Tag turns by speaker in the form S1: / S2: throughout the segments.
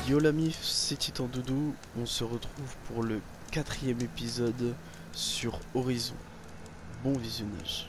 S1: Yo la mif, c'est Titan Doudou, on se retrouve pour le 4e épisode sur Horizon. Bon visionnage.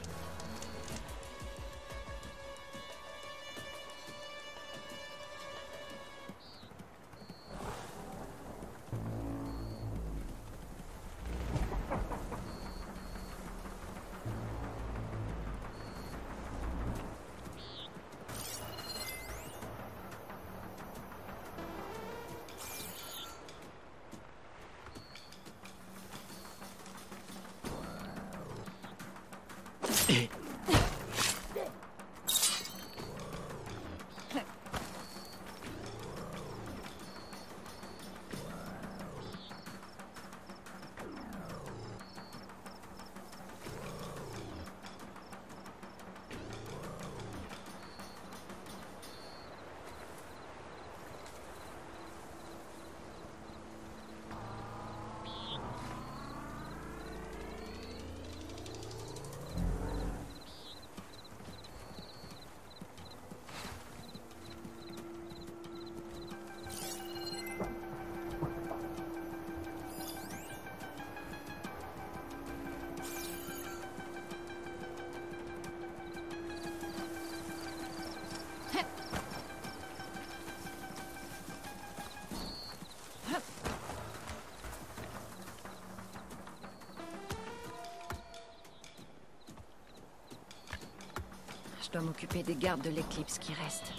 S2: Je dois m'occuper des gardes de l'éclipse qui restent.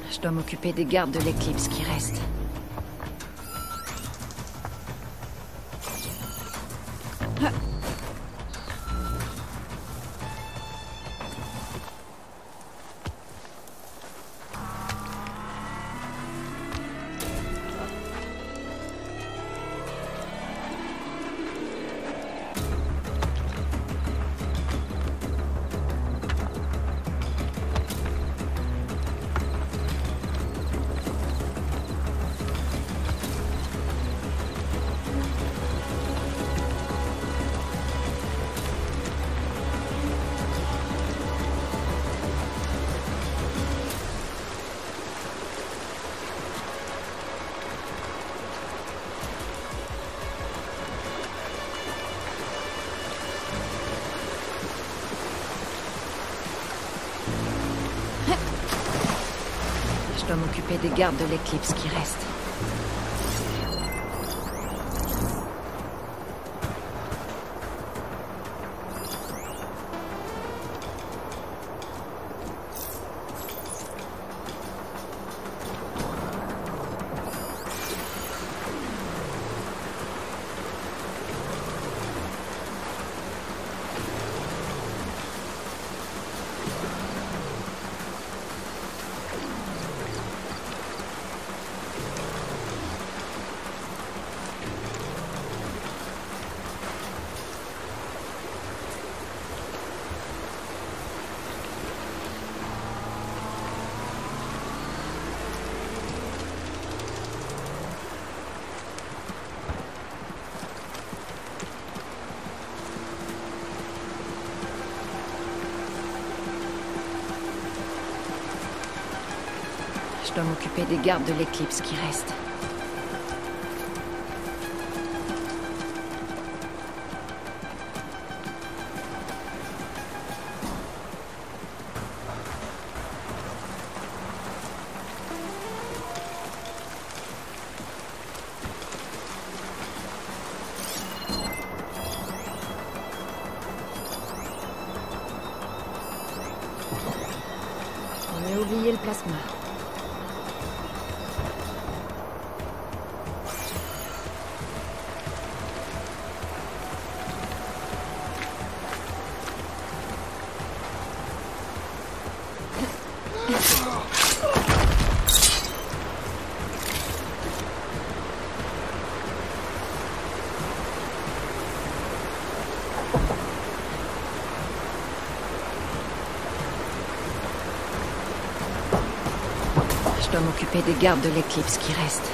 S2: Je dois m'occuper des gardes de l'éclipse qui restent. Je dois m'occuper des gardes de l'éclipse qui restent. Je dois m'occuper des gardes de l'éclipse qui restent. Plasma. Je dois m'occuper des gardes de l'éclipse qui restent.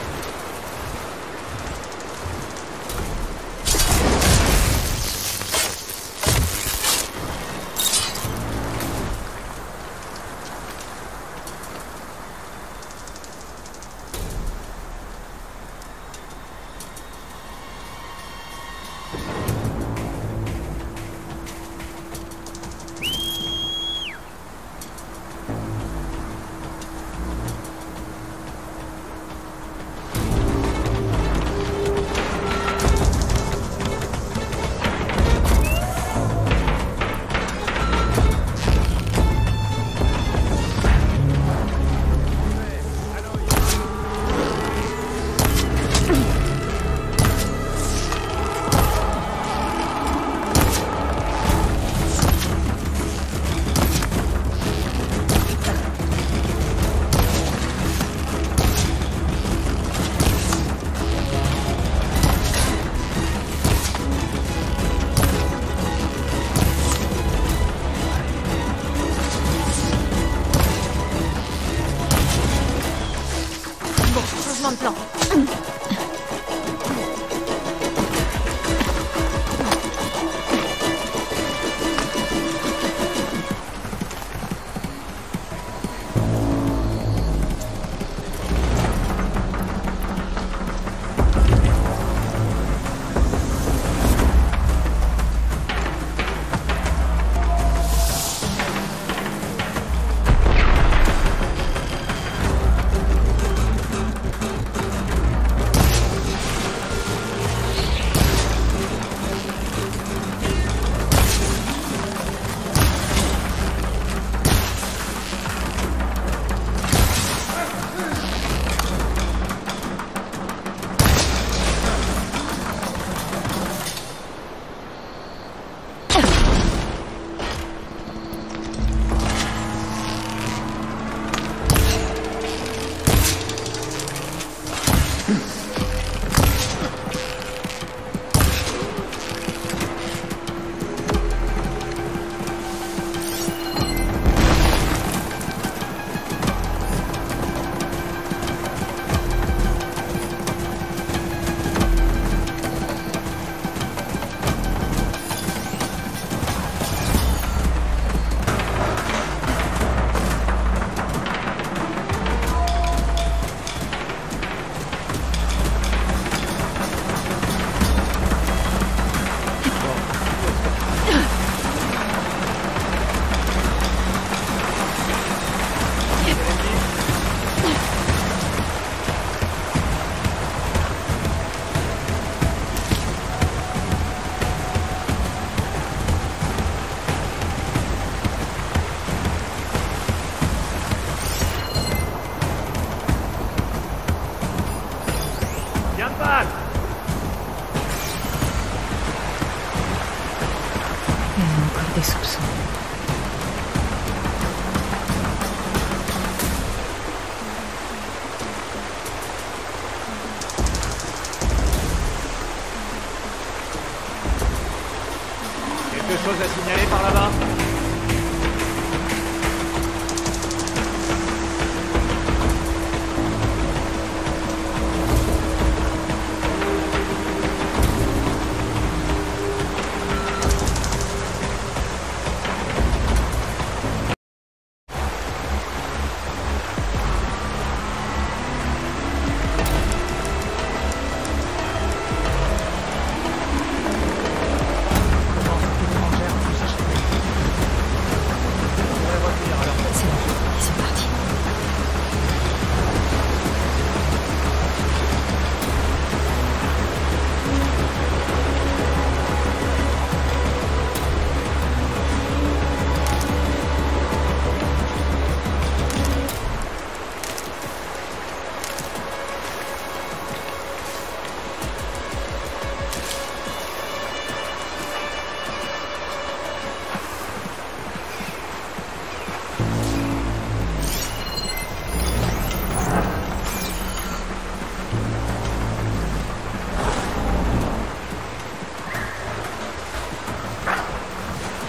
S2: Changement de plan. Il y a encore des soupçons.
S3: Quelque chose à signaler par là-bas?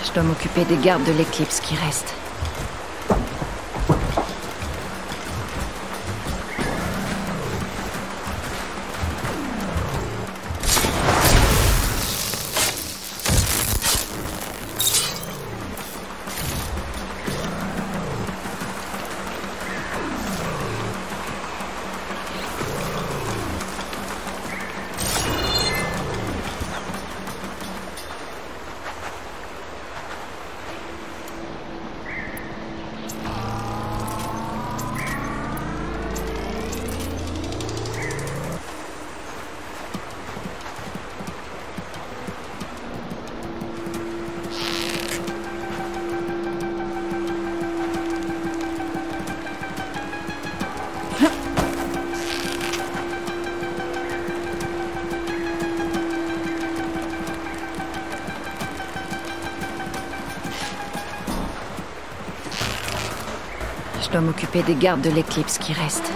S2: Je dois m'occuper des gardes de l'éclipse qui restent. Je dois m'occuper des gardes de l'éclipse qui restent.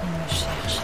S2: Il me cherche.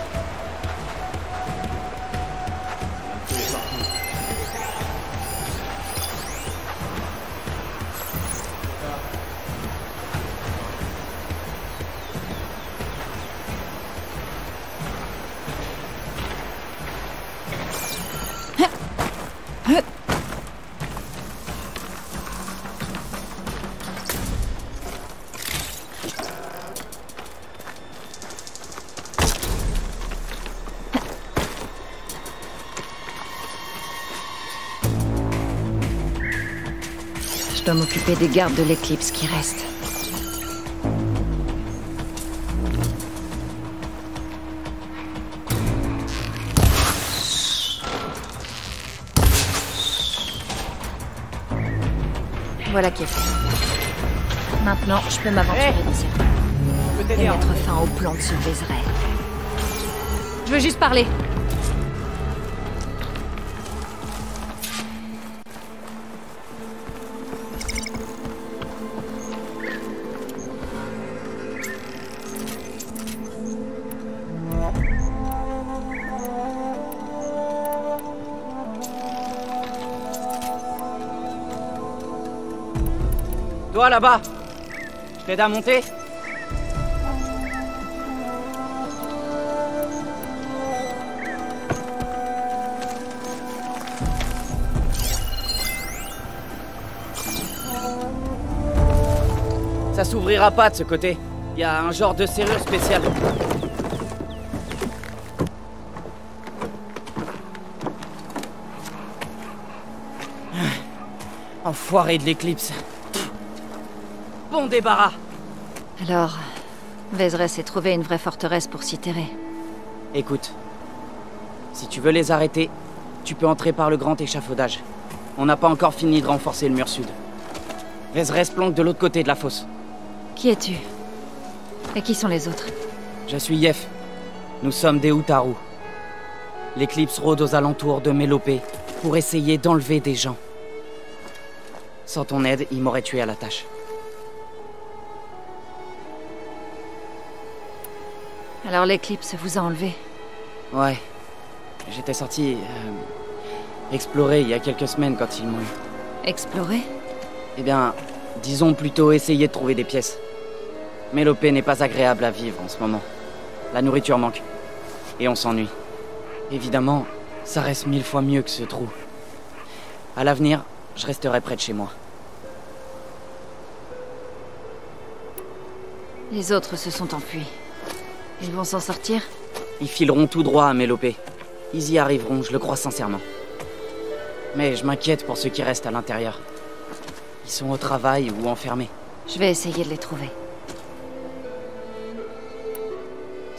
S2: Je dois m'occuper des gardes de l'éclipse qui restent. Voilà qui est fait. Maintenant, je peux m'aventurer d'ici et mettre fin au plan de ce Vézeray. Je veux juste parler.
S4: Toi là-bas, je t'aide à monter? Ça s'ouvrira pas de ce côté. Il y a un genre de serrure spéciale. Enfoiré de l'éclipse. Bon débarras.
S2: Alors, Vézeray s'est trouvé une vraie forteresse pour s'y terrer.
S4: Écoute, si tu veux les arrêter, tu peux entrer par le grand échafaudage. On n'a pas encore fini de renforcer le mur sud. Vézeray se planque de l'autre côté de la fosse.
S2: Qui es-tu? Et qui sont les autres?
S4: Je suis Yef. Nous sommes des Utaru. L'éclipse rôde aux alentours de Mélopée pour essayer d'enlever des gens. Sans ton aide, il m'aurait tué à la tâche.
S2: Alors l'éclipse vous a enlevé?
S4: Ouais. J'étais sorti... explorer il y a quelques semaines quand ils m'ont eu.
S2: Explorer?
S4: Eh bien, disons plutôt essayer de trouver des pièces. Mélopée n'est pas agréable à vivre en ce moment. La nourriture manque. Et on s'ennuie. Évidemment, ça reste 1000 fois mieux que ce trou. À l'avenir, je resterai près de chez moi.
S2: Les autres se sont enfuis. Ils vont s'en sortir?
S4: Ils fileront tout droit à Mélopée. Ils y arriveront, je le crois sincèrement. Mais je m'inquiète pour ceux qui restent à l'intérieur. Ils sont au travail ou enfermés.
S2: Je vais essayer de les trouver.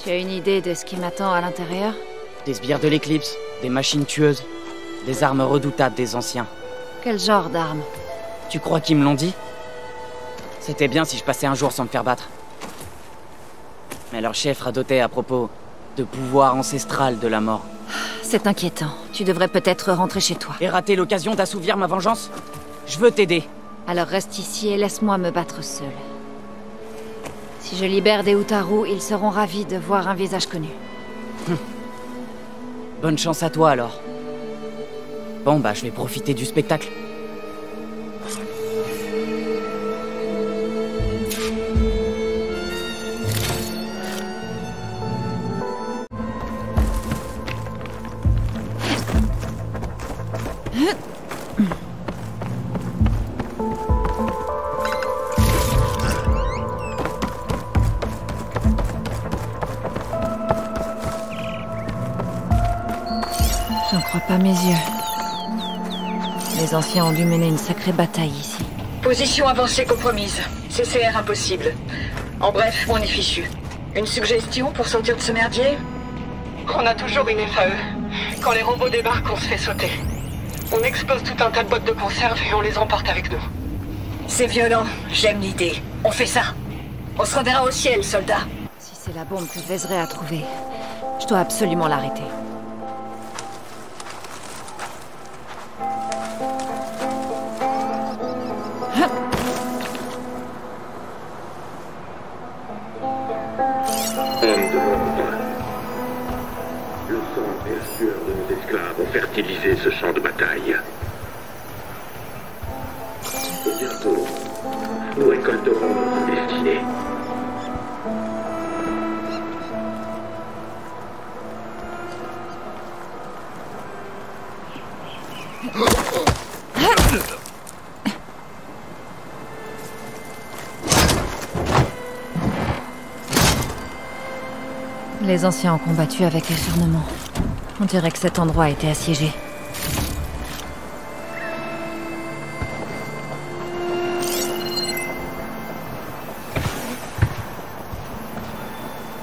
S2: Tu as une idée de ce qui m'attend à l'intérieur?
S4: Des sbires de l'éclipse, des machines tueuses, des armes redoutables des anciens.
S2: Quel genre d'armes?
S4: Tu crois qu'ils me l'ont dit? C'était bien si je passais un jour sans me faire battre. Mais leur chef radotait à propos de pouvoir ancestral de la mort.
S2: C'est inquiétant. Tu devrais peut-être rentrer chez toi.
S4: Et rater l'occasion d'assouvir ma vengeance? Je veux t'aider.
S2: Alors reste ici et laisse-moi me battre seul. Si je libère des Utaru, ils seront ravis de voir un visage connu.
S4: Bonne chance à toi alors. Bon bah je vais profiter du spectacle.
S2: J'en crois pas mes yeux. Les anciens ont dû mener une sacrée bataille ici.
S5: Position avancée compromise. CCR impossible. En bref, on est fichu. Une suggestion pour sortir de ce merdier? On a toujours une FAE. Quand les robots débarquent, on se fait sauter. On explose tout un tas de boîtes de conserve et on les emporte avec nous. C'est violent, j'aime l'idée. On fait ça. On se reverra au ciel, soldat.
S2: Si c'est la bombe que Vézeray a trouvée, je dois absolument l'arrêter.
S6: Hommes de l'ombre. Le sang et la sueur de nos esclaves ont fertilisé ce champ de bataille. Et bientôt, nous récolterons notre destinée.
S2: Les anciens ont combattu avec acharnement. On dirait que cet endroit a été assiégé.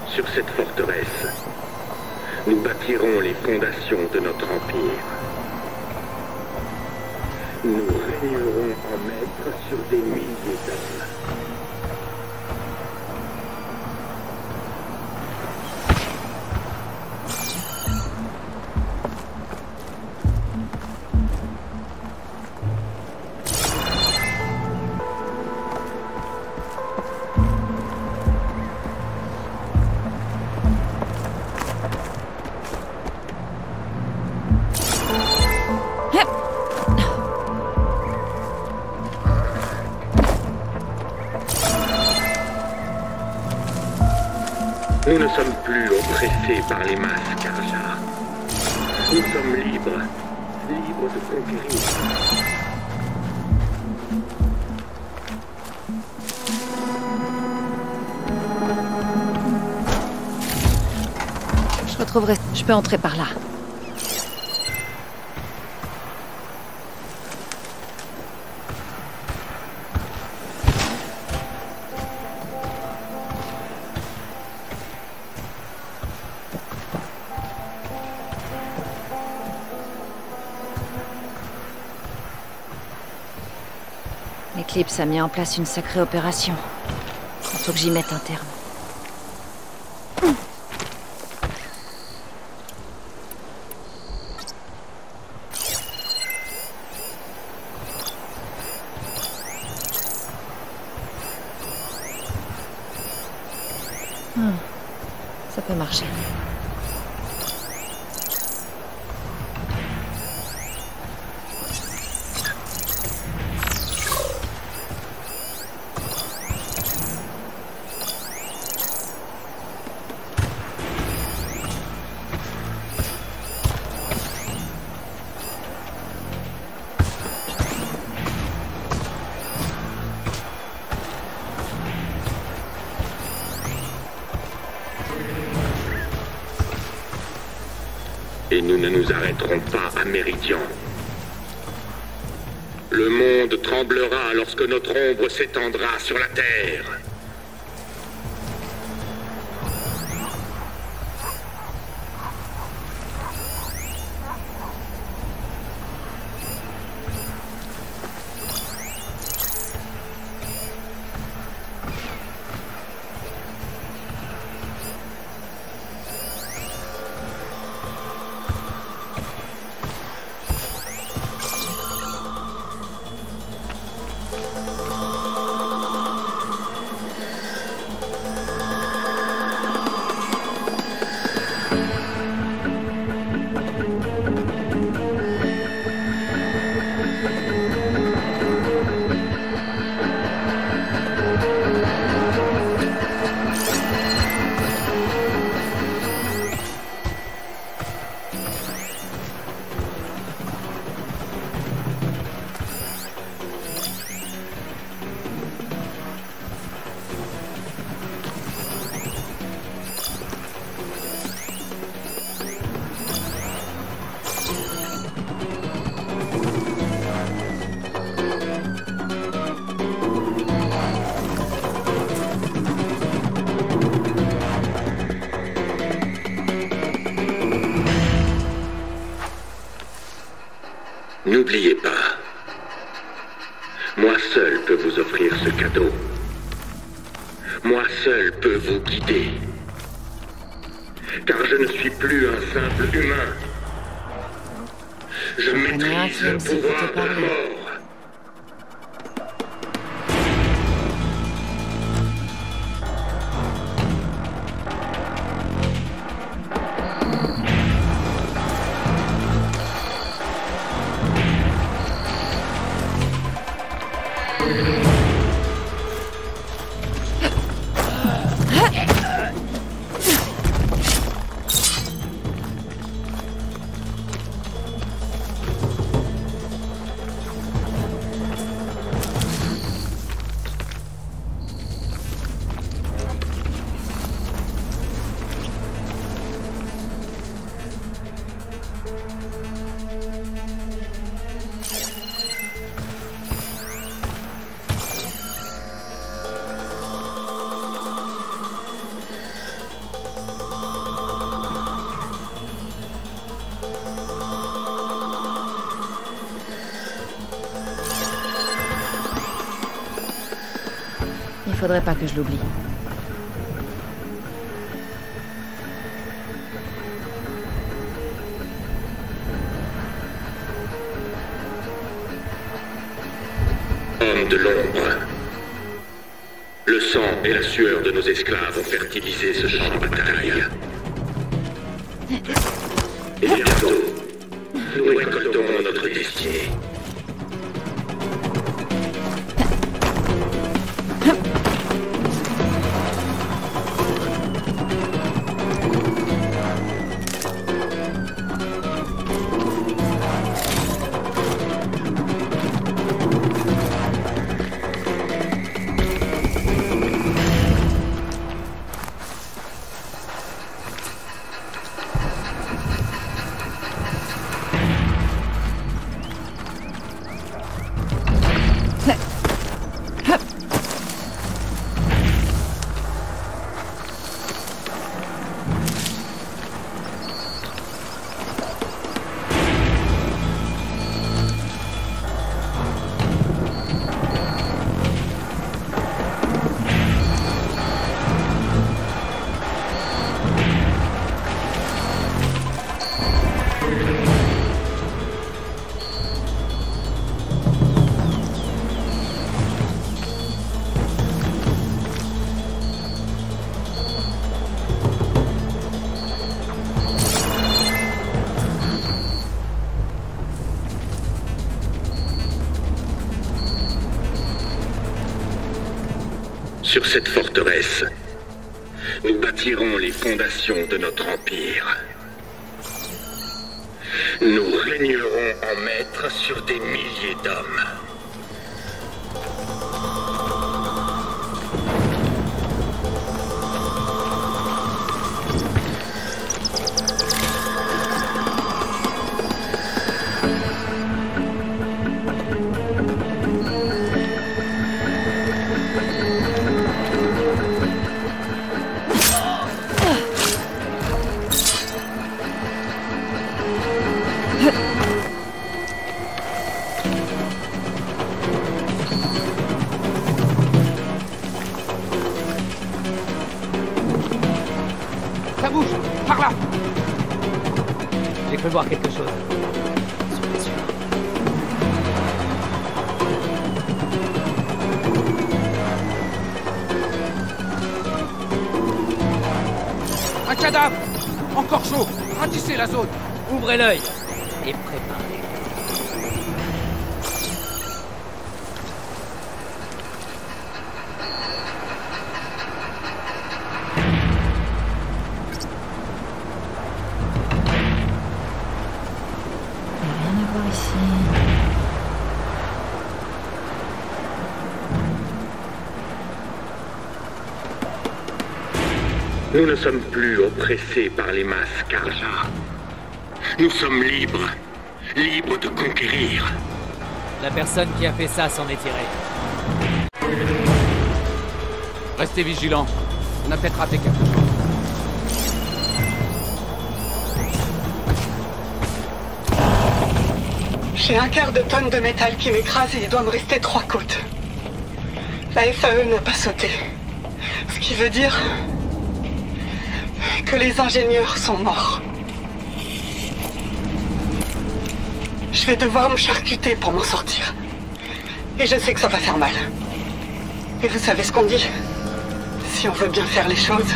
S6: Sur cette forteresse, nous bâtirons les fondations de notre empire. Nous régnerons en maîtres sur des milliers d'hommes. Nous ne sommes plus oppressés par les masses, Karja. Nous sommes libres, libres de conquérir.
S2: Je retrouverai... Je peux entrer par là. Eclipse a mis en place une sacrée opération. Il faut que j'y mette un terme. Ça peut marcher.
S6: Et nous ne nous arrêterons pas à Méridian. Le monde tremblera lorsque notre ombre s'étendra sur la Terre. N'oubliez pas, moi seul peux vous offrir ce cadeau. Moi seul peux vous guider. Car je ne suis plus un simple humain. Je maîtrise le pouvoir de la mort.
S2: Il faudrait pas que je l'oublie.
S6: Homme de l'ombre. Le sang et la sueur de nos esclaves ont fertilisé ce champ de bataille. Et bientôt, nous récolterons notre destinée. Sur cette forteresse, nous bâtirons les fondations de notre empire. Nous régnerons en maîtres sur des milliers d'hommes.
S3: Ça bouge. Par là. J'ai cru voir quelque chose. Un cadavre. Encore chaud. Ratissez la zone. Ouvrez l'œil. Et préparez.
S6: Nous ne sommes plus oppressés par les masses Karja. Nous sommes libres. Libres de conquérir.
S3: La personne qui a fait ça s'en est tirée. Restez vigilants. On a peut-être raté quelque chose.
S5: J'ai un quart de tonne de métal qui m'écrase et il doit me rester 3 côtes. La FAE n'a pas sauté. Ce qui veut dire que les ingénieurs sont morts. Je vais devoir me charcuter pour m'en sortir. Et je sais que ça va faire mal. Et vous savez ce qu'on dit? Si on veut bien faire les choses...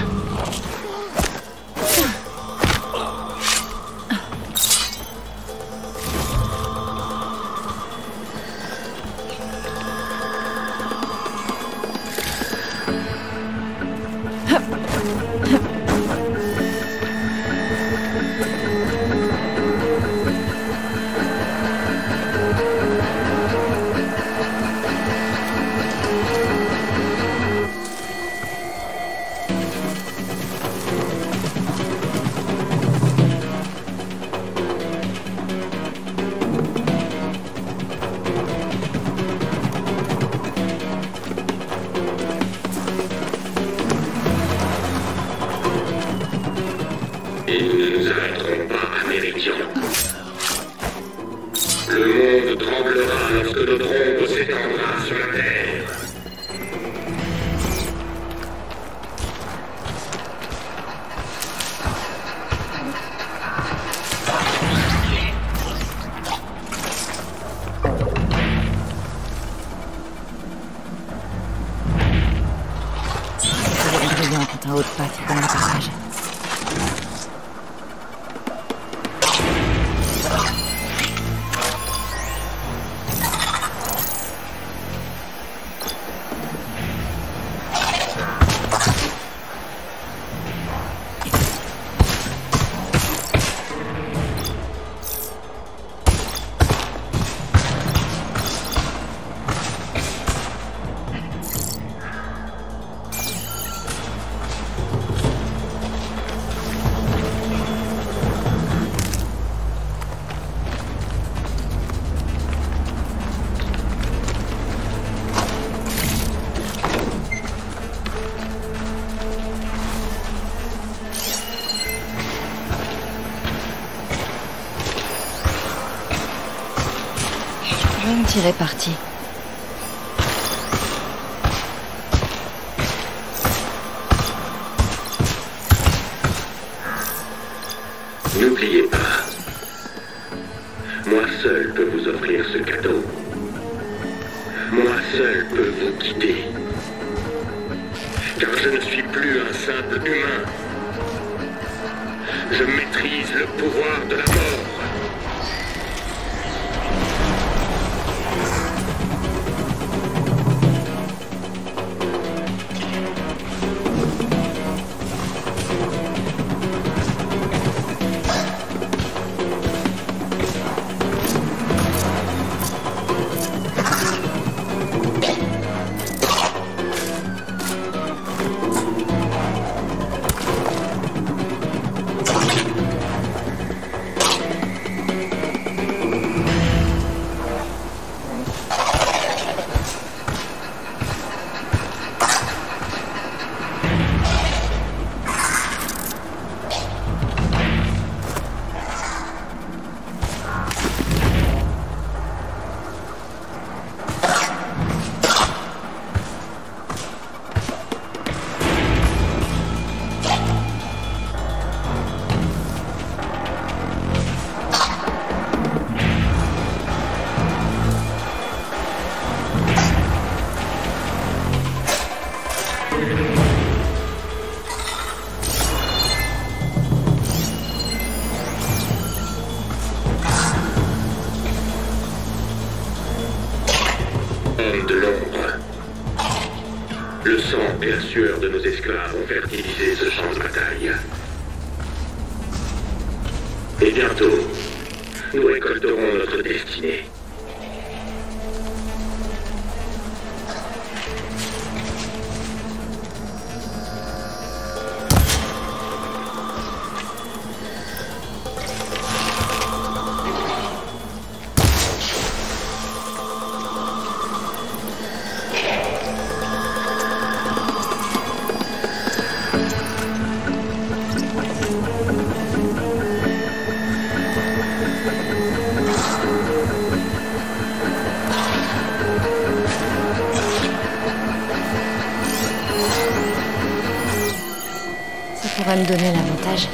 S6: Et nous ne nous arrêterons pas à Méridian. Le monde tremblera lorsque notre ombre s'étendra sur la terre.
S2: Ça va être brillant quand un haut de patte prend le passage. Je vais me tirer parti.
S6: N'oubliez pas, moi seul peux vous offrir ce cadeau. Moi seul peux vous guider. Car je ne suis plus un simple humain. Je maîtrise le pouvoir de la mort. De l'ombre. Le sang et la sueur de nos esclaves ont fertilisé ce champ de bataille. Et bientôt, nous récolterons notre destinée.
S2: pourrait me donner l'avantage.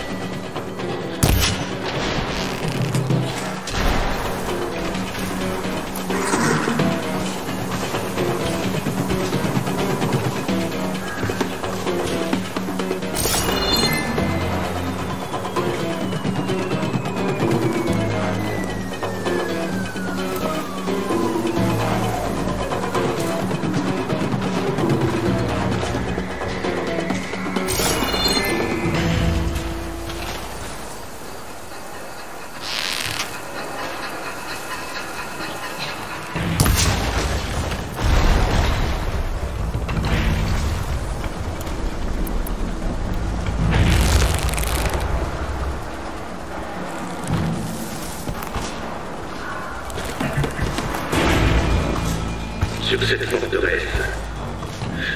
S6: Sur cette forteresse,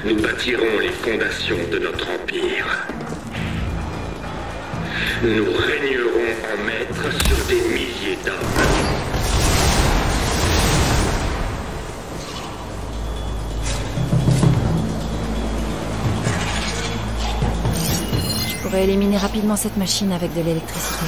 S6: nous bâtirons les fondations de notre empire. Nous régnerons en maîtres sur des milliers d'hommes.
S2: Je pourrais éliminer rapidement cette machine avec de l'électricité.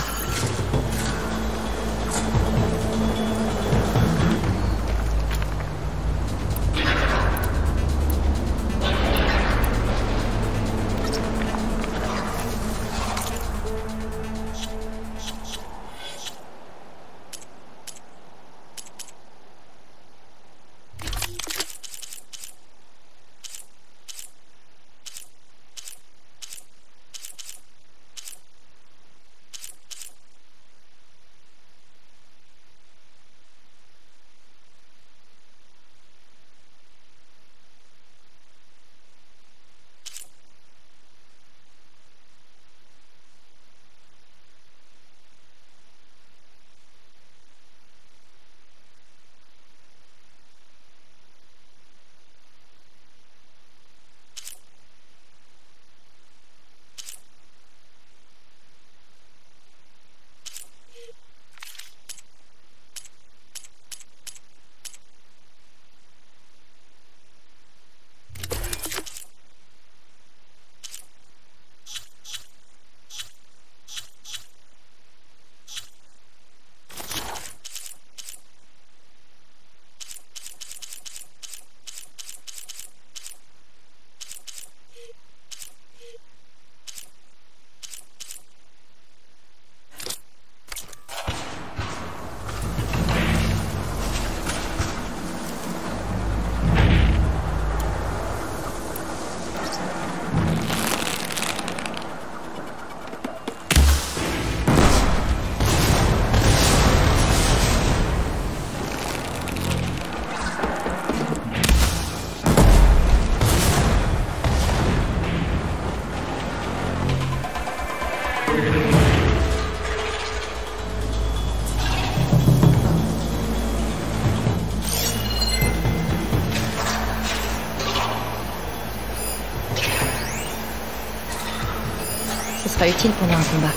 S2: Ce sera utile pendant un combat.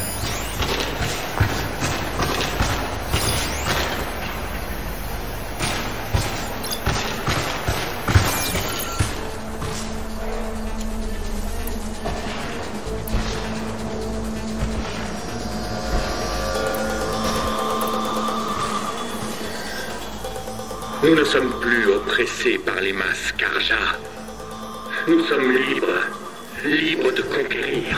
S6: Nous ne sommes plus oppressés par les masses Karja. Nous sommes libres, libres de conquérir.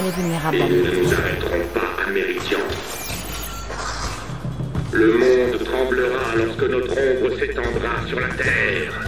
S2: Elle est vulnérable
S6: Et
S2: à
S6: nous
S2: nous.
S6: ne nous arrêterons pas à Méridian. Le monde tremblera lorsque notre ombre s'étendra sur la Terre.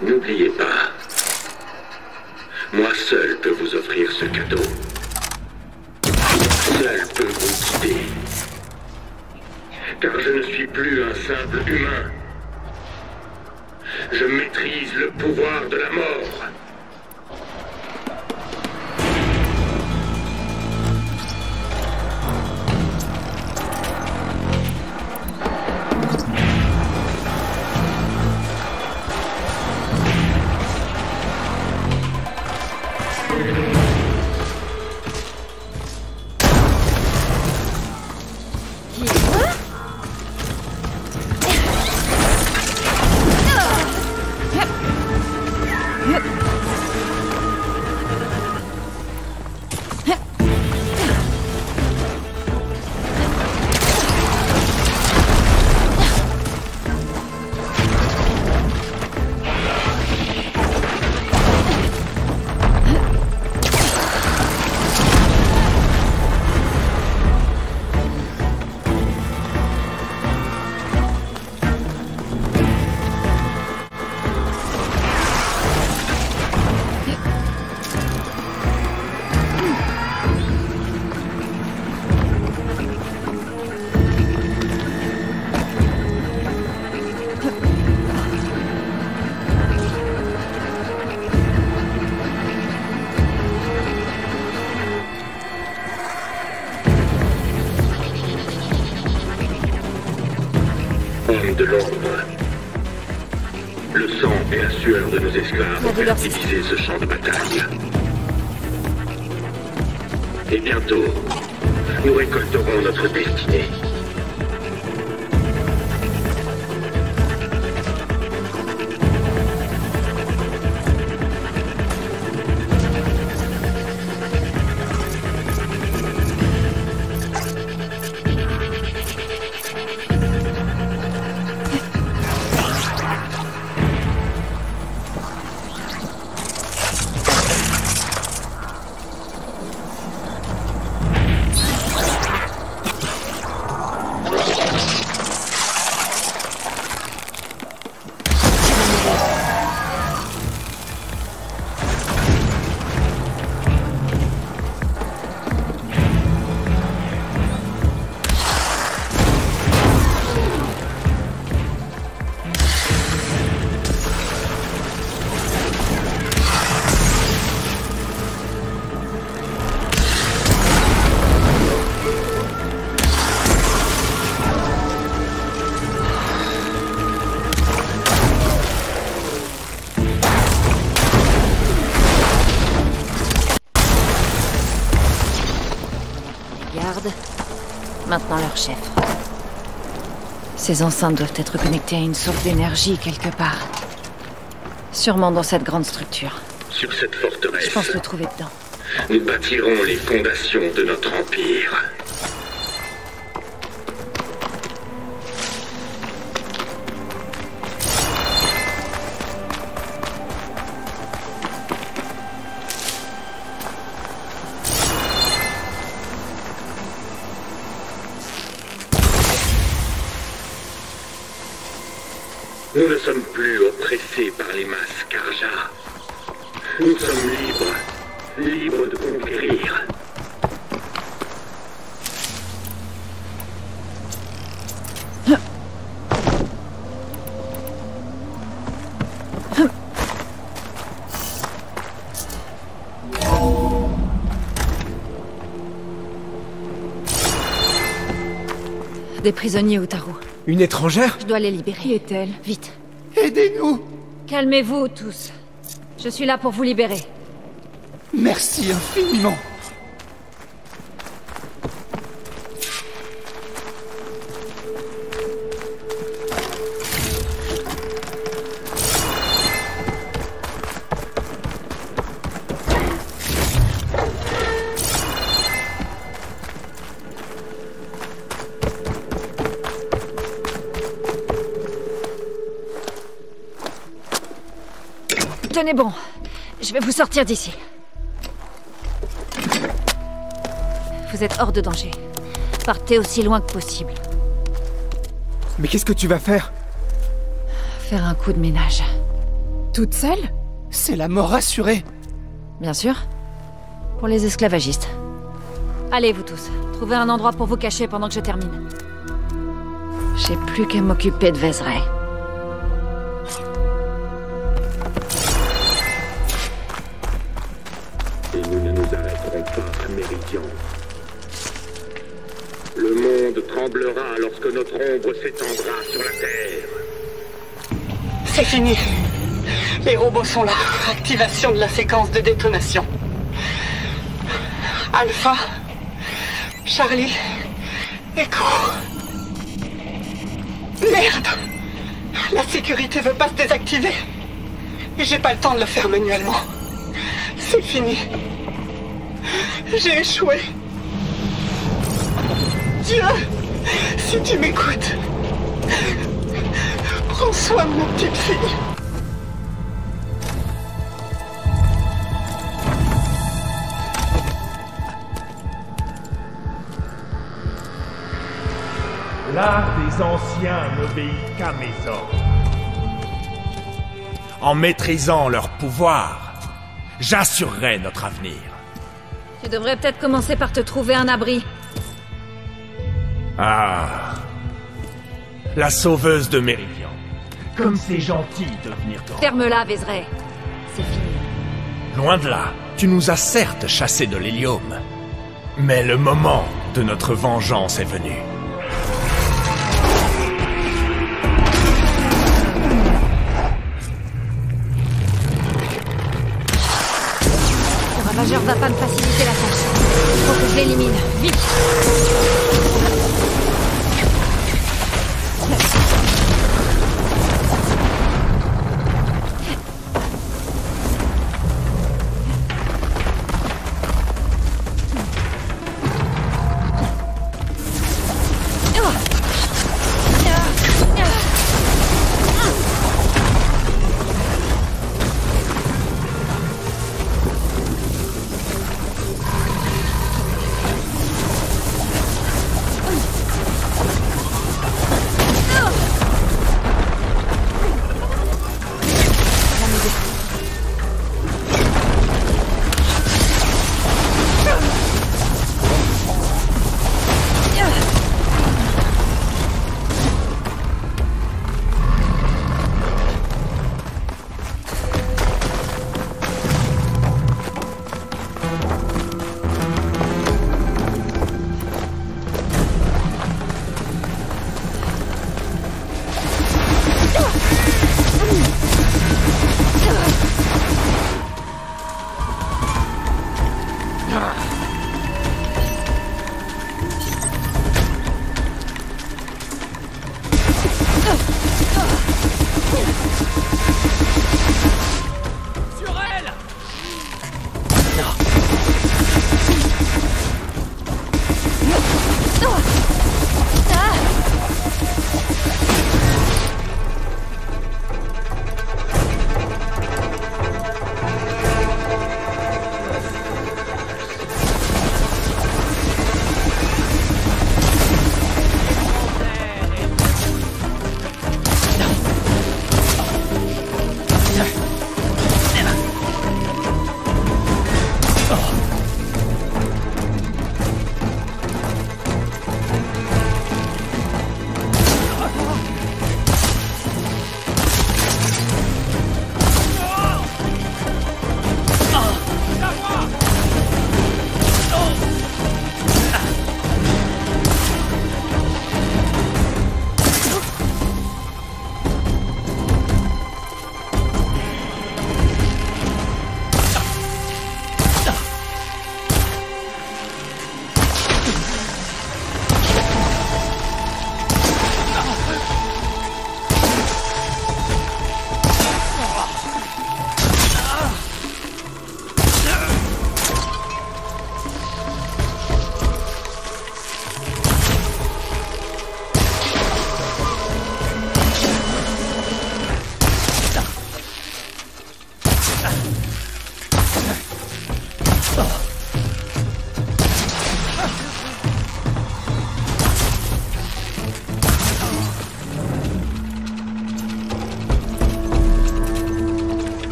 S6: N'oubliez pas, moi seul peux vous offrir ce cadeau. Seul peut vous guider. Car je ne suis plus un simple humain. Je maîtrise le pouvoir de la mort. Homme de l'ombre. Le sang et la sueur de nos esclaves ont fertilisé ce champ de bataille. Et bientôt, nous récolterons notre destinée.
S2: Maintenant leur chef. Ces enceintes doivent être connectées à une source d'énergie quelque part. Sûrement dans cette grande structure.
S6: Sur cette forteresse,
S2: Je pense le trouver dedans.
S6: nous bâtirons les fondations de notre empire. Nous ne sommes plus oppressés par les masses Karja. Nous sommes libres de conquérir.
S2: Des prisonniers, Utaru.
S7: Une étrangère?
S2: Je dois les libérer.
S8: Qui est-elle?
S2: Vite.
S7: Aidez-nous!
S2: Calmez-vous, tous. Je suis là pour vous libérer.
S7: Merci infiniment!
S2: Tenez bon. Je vais vous sortir d'ici. Vous êtes hors de danger. Partez aussi loin que possible.
S7: Mais qu'est-ce que tu vas faire?
S2: Faire un coup de ménage.
S8: Toute seule?
S7: C'est la mort assurée!
S2: Bien sûr. Pour les esclavagistes. Allez, vous tous. Trouvez un endroit pour vous cacher pendant que je termine. J'ai plus qu'à m'occuper de Vézeray.
S6: Et nous ne nous arrêterons pas à Méridian. Le monde tremblera lorsque notre ombre s'étendra sur la Terre.
S5: C'est fini. Les robots sont là. Activation de la séquence de détonation. Alpha, Charlie, Echo. Merde! La sécurité veut pas se désactiver. Et j'ai pas le temps de le faire manuellement. C'est fini. J'ai échoué. Dieu, si tu m'écoutes, prends soin de ma petite fille.
S9: L'art des anciens n'obéit qu'à mes ordres. En maîtrisant leur pouvoir, j'assurerai notre avenir.
S2: Tu devrais peut-être commencer par te trouver un abri.
S9: Ah, la sauveuse de Méridian. Comme c'est gentil de venir te rendre.
S2: Ferme-la, Vézeray. C'est fini.
S9: Loin de là, tu nous as certes chassé de l'hélium. Mais le moment de notre vengeance est venu.
S2: Le ravageur va pas me faciliter la tâche. Il faut que je l'élimine. Vite!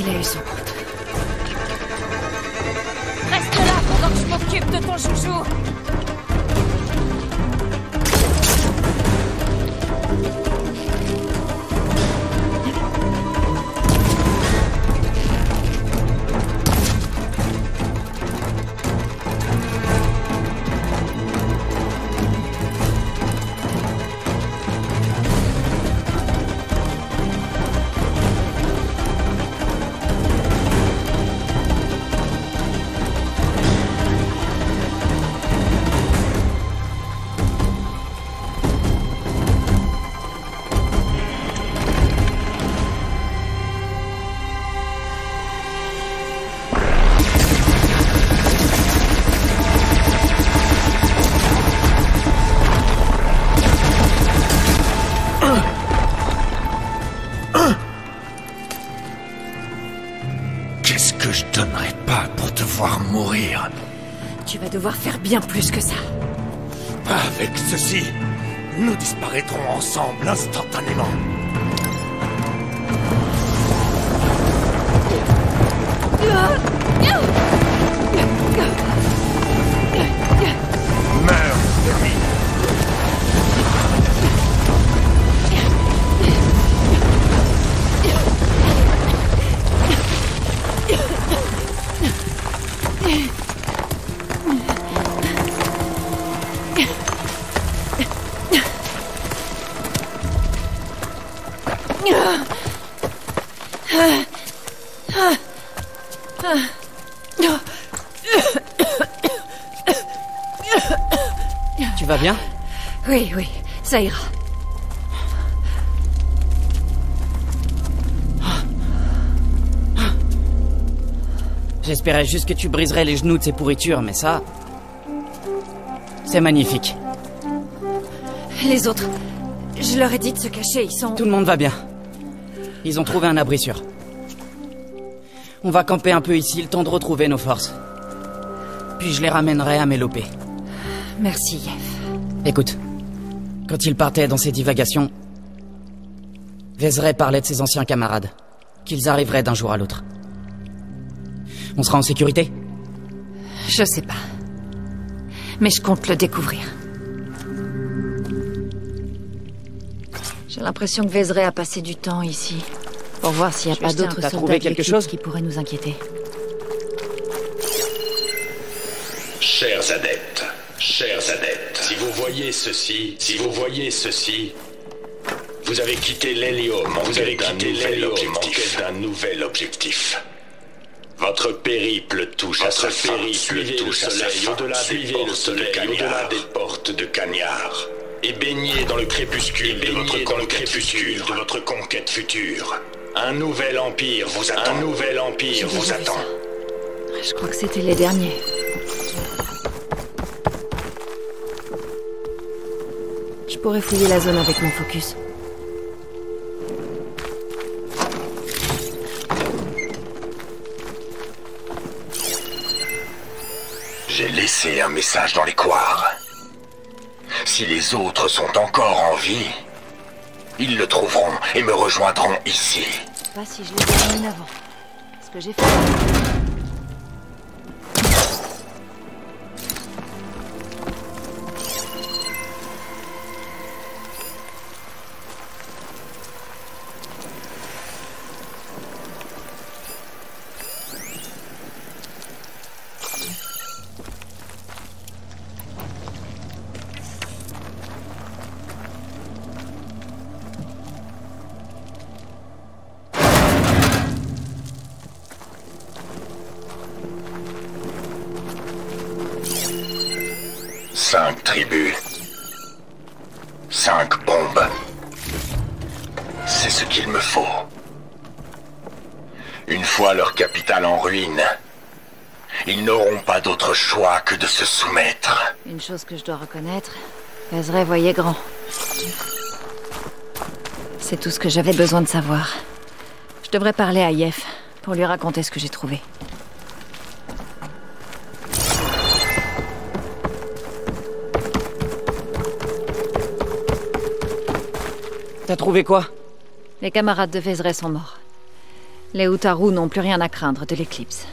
S2: Il a eu son compte. Reste là pendant que je m'occupe de ton chouchou.
S9: Qu'est-ce que je donnerais pas pour te voir mourir?
S2: Tu vas devoir faire bien plus que ça.
S9: Avec ceci, nous disparaîtrons ensemble instantanément. Meurs, Denis.
S4: Tu vas bien?
S2: Oui, oui, ça ira.
S4: J'espérais juste que tu briserais les genoux de ces pourritures, mais ça... c'est magnifique.
S2: Les autres, je leur ai dit de se cacher, ils sont...
S4: Tout le monde va bien. Ils ont trouvé un abri sûr. On va camper un peu ici, le temps de retrouver nos forces. Puis je les ramènerai à Mélopée.
S2: Merci, Yef.
S4: Écoute, quand il partait dans ses divagations, Vézeray parlait de ses anciens camarades, qu'ils arriveraient d'un jour à l'autre. On sera en sécurité?
S2: Je sais pas. Mais je compte le découvrir. J'ai l'impression que Vézeray a passé du temps ici, pour voir s'il n'y a pas d'autres
S4: t'as
S2: soldats
S4: trouvé
S2: de
S4: quelque
S2: l'équipe
S4: chose
S2: qui pourraient nous inquiéter.
S6: Chers adeptes, si vous voyez ceci, vous avez quitté l'hélium en quête d'un nouvel objectif. Votre périple touche à sa fin. Suivez le soleil au-delà des portes de Cagnard. Et baignez dans le crépuscule de votre conquête future. Un nouvel empire vous attend.
S2: Je crois que c'était les derniers. Je pourrais fouiller la zone avec mon focus.
S6: J'ai laissé un message dans les couloirs. Si les autres sont encore en vie, ils le trouveront et me rejoindront ici.
S2: Pas si je les ai mis avant. Ce que j'ai fait.
S6: Cinq tribus. 5 bombes. C'est ce qu'il me faut. Une fois leur capitale en ruine, ils n'auront pas d'autre choix que de se soumettre.
S2: Une chose que je dois reconnaître, Vézeray voyait grand. C'est tout ce que j'avais besoin de savoir. Je devrais parler à Yef pour lui raconter ce que j'ai trouvé.
S4: T'as trouvé quoi?
S2: Les camarades de Vézeray sont morts. Les Utaru n'ont plus rien à craindre de l'éclipse.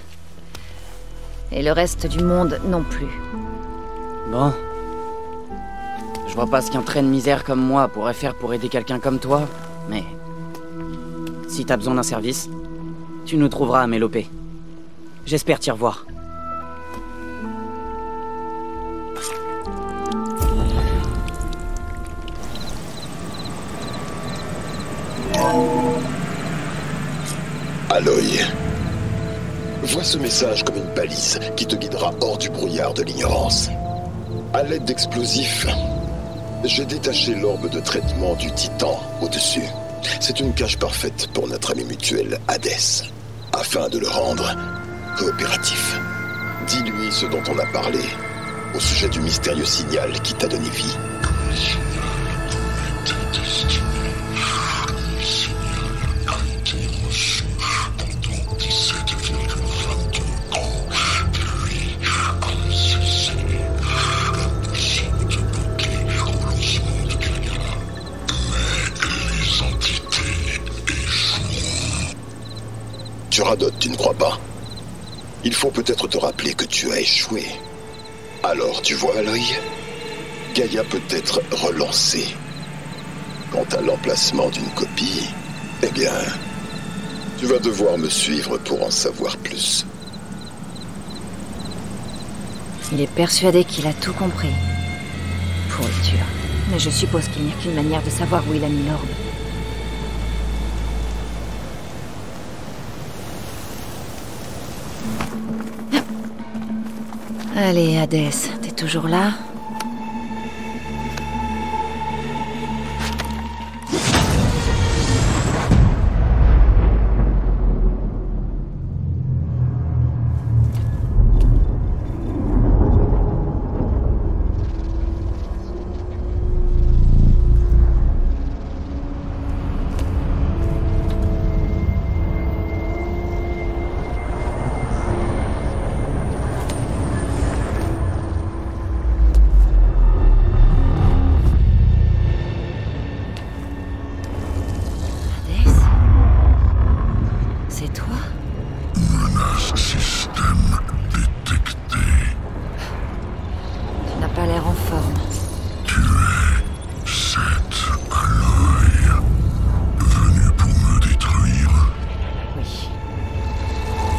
S2: Et le reste du monde non plus.
S4: Bon. Je vois pas ce qu'un train de misère comme moi pourrait faire pour aider quelqu'un comme toi, mais... Si t'as besoin d'un service, tu nous trouveras à Mélopée. J'espère t'y revoir.
S6: Aloy, vois ce message comme une balise qui te guidera hors du brouillard de l'ignorance. À l'aide d'explosifs, j'ai détaché l'orbe de traitement du Titan au-dessus. C'est une cage parfaite pour notre ami mutuel Hadès, afin de le rendre coopératif. Dis-lui ce dont on a parlé, au sujet du mystérieux signal qui t'a donné vie. Tu radotes, tu ne crois pas? Il faut peut-être te rappeler que tu as échoué. Alors, tu vois, Aloy, Gaïa peut être relancée. Quant à l'emplacement d'une copie, eh bien, tu vas devoir me suivre pour en savoir plus.
S2: Il est persuadé qu'il a tout compris. Pourriture. Mais je suppose qu'il n'y a qu'une manière de savoir où il a mis l'orbe. Allez, Hadès, t'es toujours là?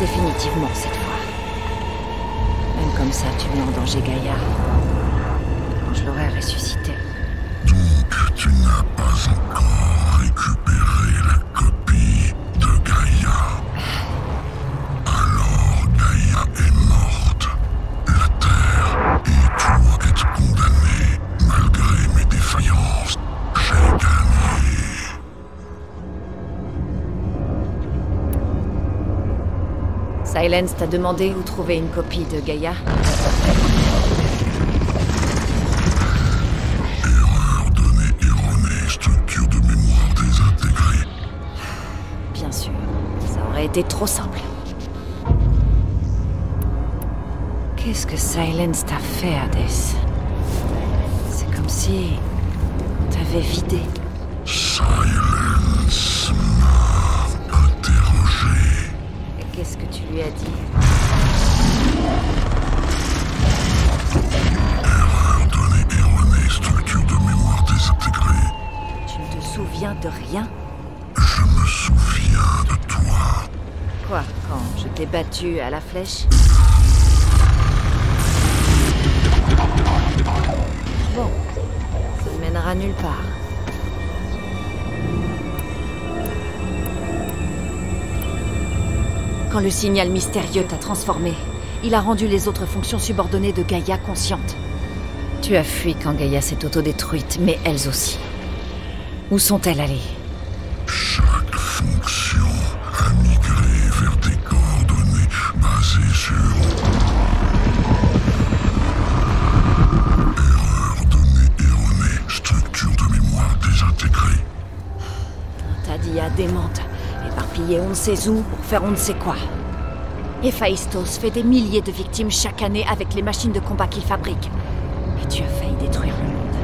S2: Définitivement cette fois. Même comme ça, tu mets en danger Gaïa. Quand je l'aurai ressuscité.
S8: Donc, tu n'as pas encore récupéré la copie de Gaïa. Alors, Gaïa est morte. La Terre et toi êtes condamnés. Malgré mes défaillances, j'ai gagné.
S2: Silence t'a demandé où trouver une copie de Gaïa.
S8: Erreur donnée erronée, structure de mémoire désintégrée.
S2: Bien sûr, ça aurait été trop simple. Qu'est-ce que Silence t'a fait, Hadès? C'est comme si t'avais vidé.
S8: Silence m'a interrogé.
S2: Qu'est-ce que tu lui as dit?
S8: Erreur donnée erronée, structure de mémoire désintégrée.
S2: Tu ne te souviens de rien?
S8: Je me souviens de toi.
S2: Quoi, quand je t'ai battu à la flèche? Bon, ça ne mènera nulle part. Quand le signal mystérieux t'a transformé, il a rendu les autres fonctions subordonnées de Gaïa conscientes. Tu as fui quand Gaïa s'est autodétruite, mais elles aussi. Où sont-elles allées?
S8: Chaque fonction a migré vers des coordonnées basées sur... Erreur donnée erronée, structure de mémoire désintégrée.
S2: Tadia démente, éparpillée on ne sait où pour faire on ne sait quoi. Héphaïstos fait des milliers de victimes chaque année avec les machines de combat qu'il fabrique. Et tu as failli détruire le monde.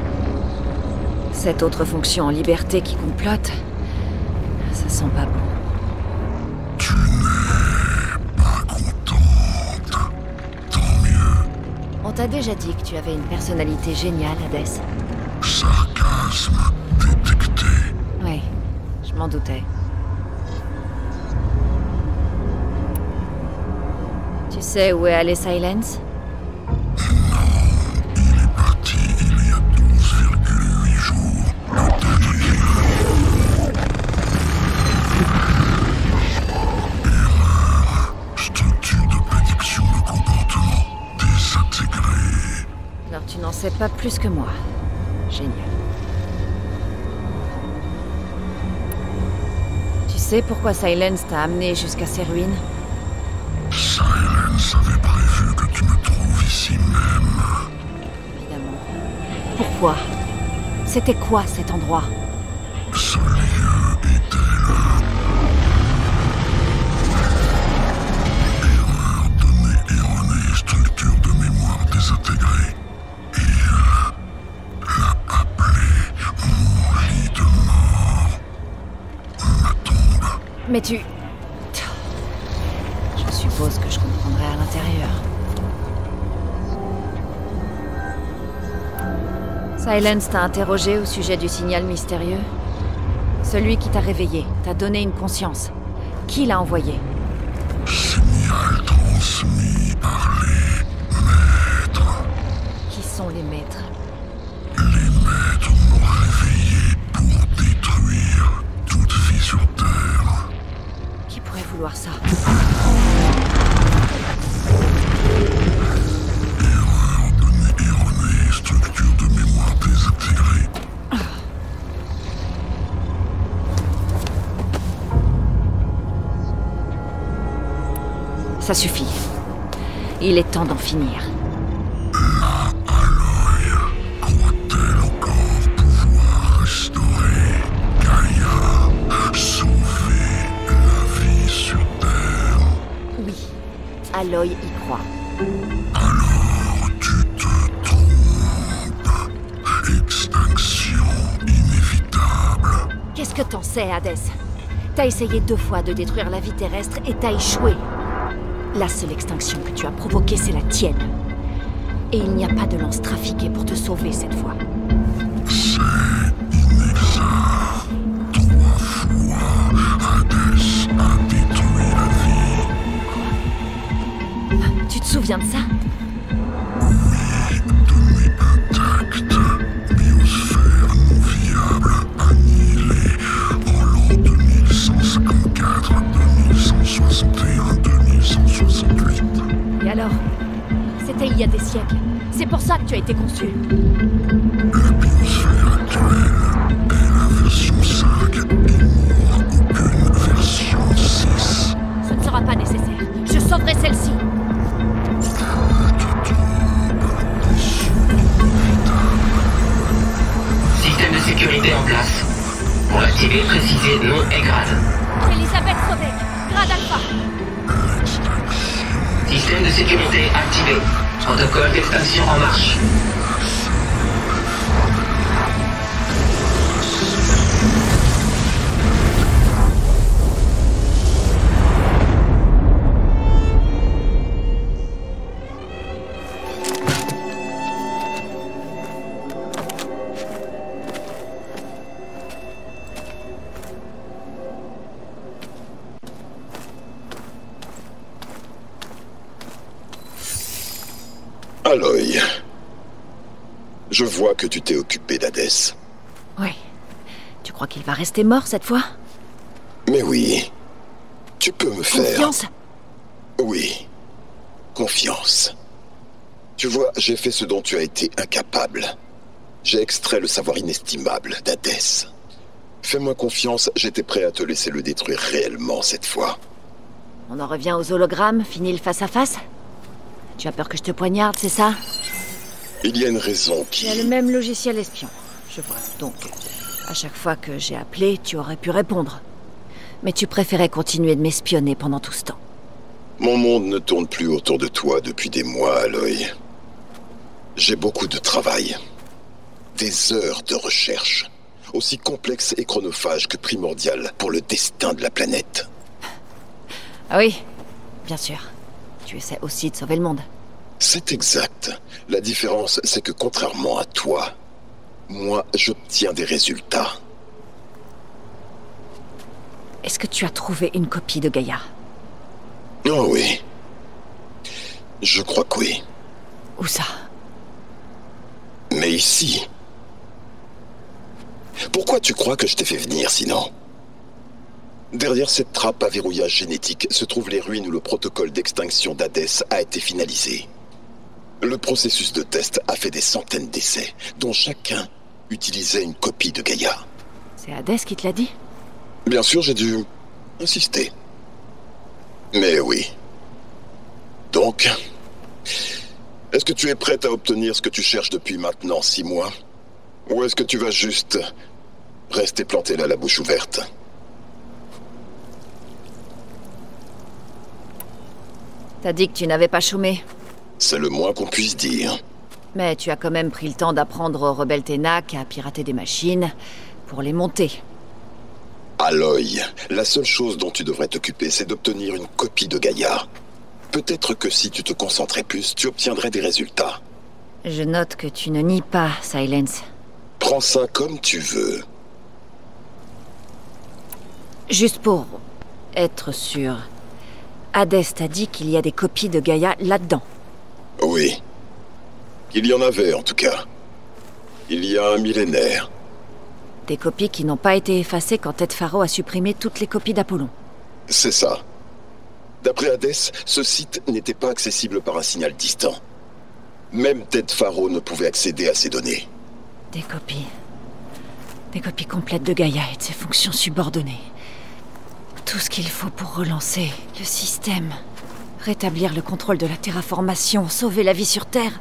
S2: Cette autre fonction en liberté qui complote, ça sent pas bon.
S8: Tu
S2: t'a déjà dit que tu avais une personnalité géniale, Hades.
S8: Sarcasme détecté.
S2: Oui, je m'en doutais. Tu sais où est allé Silence?
S8: Il est parti il y a 12,8 jours. Erreur. Structure de prédiction de comportement désintégrée.
S2: Alors tu n'en sais pas plus que moi. Génial. Tu sais pourquoi Silence t'a amené jusqu'à ces ruines?
S8: Silence avait prévu que tu me trouves ici même.
S2: Évidemment. Pourquoi? C'était quoi cet endroit?
S8: Ce lieu était là. Erreur, donnée erronée, structure de mémoire désintégrée. Il l'a appelé mon lit de mort. Ma tombe.
S2: Mais tu... Je suppose que je comprendrai à l'intérieur. Silence t'a interrogé au sujet du signal mystérieux? Celui qui t'a réveillé, t'a donné une conscience. Qui l'a envoyé?
S8: Signal transmis par les maîtres.
S2: Qui sont les maîtres?
S8: Les maîtres m'ont réveillé pour détruire toute vie sur Terre.
S2: Qui pourrait vouloir ça?
S8: Erreur, donnée erronée, structure de mémoire désintégrée.
S2: Ça suffit. Il est temps d'en finir.
S8: La Aloy croit-elle encore pouvoir restaurer Gaïa, sauver la vie sur Terre?
S2: Oui, Aloy y croit.
S8: Alors tu te trompes. Extinction inévitable.
S2: Qu'est-ce que t'en sais, Hades? T'as essayé 2 fois de détruire la vie terrestre et t'as échoué. La seule extinction que tu as provoquée, c'est la tienne. Et il n'y a pas de lance trafiquée pour te sauver cette fois.
S8: C'est inexact. 3 fois, Hades a détruit la vie.
S2: Tu te souviens de ça?
S8: Oui, données intactes. Biosphère non viable, annihilée en l'an 2154, 2161, 2168.
S2: Et alors? C'était il y a des siècles. C'est pour ça que tu as été conçu.
S8: La biosphère actuelle est la version 5. Il n'y aura aucune version 6.
S2: Ce ne sera pas nécessaire. Je sauverai celle-ci.
S10: Système de sécurité en place. Pour l'activer, précisez nom et grade.
S2: Elisabeth Sobek, grade alpha.
S10: Système de sécurité activé. Protocole d'extinction en marche.
S6: Aloy, je vois que tu t'es occupé d'Hadès.
S2: Oui. Tu crois qu'il va rester mort cette fois?
S6: Mais oui, tu peux me faire...
S2: Confiance?
S6: Oui, confiance. Tu vois, j'ai fait ce dont tu as été incapable. J'ai extrait le savoir inestimable d'Hadès. Fais-moi confiance, j'étais prêt à te laisser le détruire réellement cette fois.
S2: On en revient aux hologrammes, fini le face-à-face? Tu as peur que je te poignarde, c'est ça?
S6: Il y a une raison qui...
S2: Il y a le même logiciel espion. Je vois. Donc, à chaque fois que j'ai appelé, tu aurais pu répondre. Mais tu préférais continuer de m'espionner pendant tout ce temps.
S6: Mon monde ne tourne plus autour de toi depuis des mois, Aloy. J'ai beaucoup de travail. Des heures de recherche. Aussi complexes et chronophages que primordiales pour le destin de la planète.
S2: Ah oui, bien sûr. Tu essaies aussi de sauver le monde.
S8: C'est exact. La différence, c'est que contrairement à toi, moi, j'obtiens des résultats.
S2: Est-ce que tu as trouvé une copie de Gaïa?
S8: Oh oui. Je crois que oui.
S2: Où ça?
S8: Mais ici. Pourquoi tu crois que je t'ai fait venir, sinon? Derrière cette trappe à verrouillage génétique se trouvent les ruines où le protocole d'extinction d'Hadès a été finalisé. Le processus de test a fait des centaines d'essais, dont chacun utilisait une copie de Gaïa.
S2: C'est Hadès qui te l'a dit?
S8: Bien sûr, j'ai dû insister. Mais oui. Donc, est-ce que tu es prête à obtenir ce que tu cherches depuis maintenant 6 mois? Ou est-ce que tu vas juste rester planté là, la bouche ouverte?
S2: T'as dit que tu n'avais pas chômé.
S8: C'est le moins qu'on puisse dire.
S2: Mais tu as quand même pris le temps d'apprendre aux rebelles Ténac à pirater des machines pour les monter.
S8: Aloy, la seule chose dont tu devrais t'occuper, c'est d'obtenir une copie de Gaïa. Peut-être que si tu te concentrais plus, tu obtiendrais des résultats.
S2: Je note que tu ne nies pas, Silence.
S8: Prends ça comme tu veux.
S2: Juste pour être sûr, Hadès t'a dit qu'il y a des copies de Gaïa là-dedans.
S8: Oui. Il y en avait, en tout cas. Il y a un millénaire.
S2: Des copies qui n'ont pas été effacées quand Ted Faro a supprimé toutes les copies d'Apollon.
S8: C'est ça. D'après Hadès, ce site n'était pas accessible par un signal distant. Même Ted Faro ne pouvait accéder à ces données.
S2: Des copies. Des copies complètes de Gaïa et de ses fonctions subordonnées. Tout ce qu'il faut pour relancer le système. Rétablir le contrôle de la terraformation, sauver la vie sur Terre.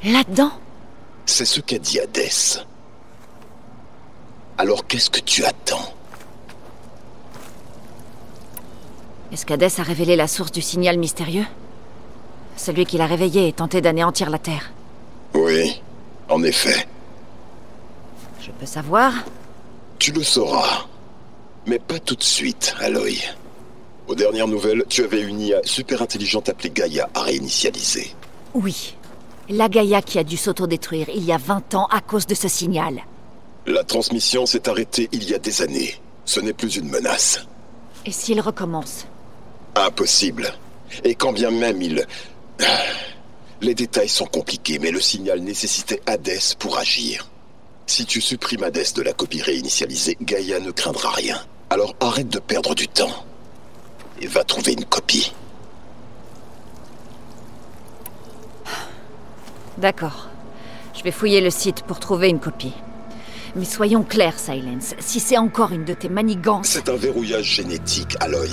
S2: Là-dedans?
S8: C'est ce qu'a dit Hadès. Alors qu'est-ce que tu attends?
S2: Est-ce qu'Hadès a révélé la source du signal mystérieux? Celui qui l'a réveillé et tenté d'anéantir la Terre.
S8: Oui, en effet.
S2: Je peux savoir?
S8: Tu le sauras. Mais pas tout de suite, Aloy. Aux dernières nouvelles, tu avais une IA super intelligente appelée Gaïa à réinitialiser.
S2: Oui. La Gaïa qui a dû s'autodétruire il y a 20 ans à cause de ce signal.
S8: La transmission s'est arrêtée il y a des années. Ce n'est plus une menace.
S2: Et s'il recommence?
S8: Impossible. Et quand bien même il... Les détails sont compliqués, mais le signal nécessitait Hadès pour agir. Si tu supprimes Hadès de la copie réinitialisée, Gaïa ne craindra rien. Alors arrête de perdre du temps. Et va trouver une copie.
S2: D'accord. Je vais fouiller le site pour trouver une copie. Mais soyons clairs, Silence. Si c'est encore une de tes manigances...
S8: C'est un verrouillage génétique, Aloy.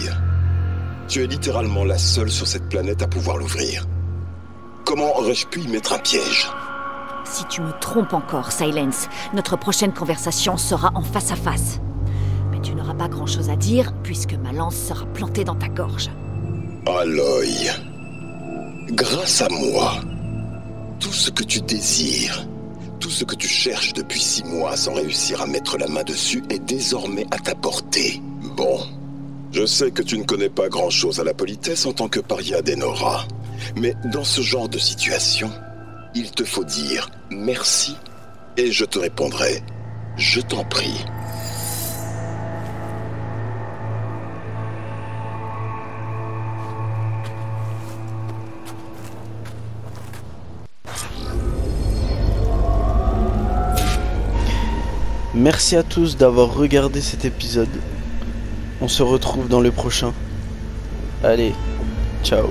S8: Tu es littéralement la seule sur cette planète à pouvoir l'ouvrir. Comment aurais-je pu y mettre un piège?
S2: Si tu me trompes encore, Silence, notre prochaine conversation sera en face à face. Mais tu n'auras pas grand-chose à dire, puisque ma lance sera plantée dans ta gorge.
S8: Aloy, grâce à moi, tout ce que tu désires, tout ce que tu cherches depuis 6 mois sans réussir à mettre la main dessus est désormais à ta portée. Bon, je sais que tu ne connais pas grand-chose à la politesse en tant que paria d'Enora, mais dans ce genre de situation, il te faut dire merci et je te répondrai je t'en prie.
S1: Merci à tous d'avoir regardé cet épisode. On se retrouve dans le prochain. Allez, ciao.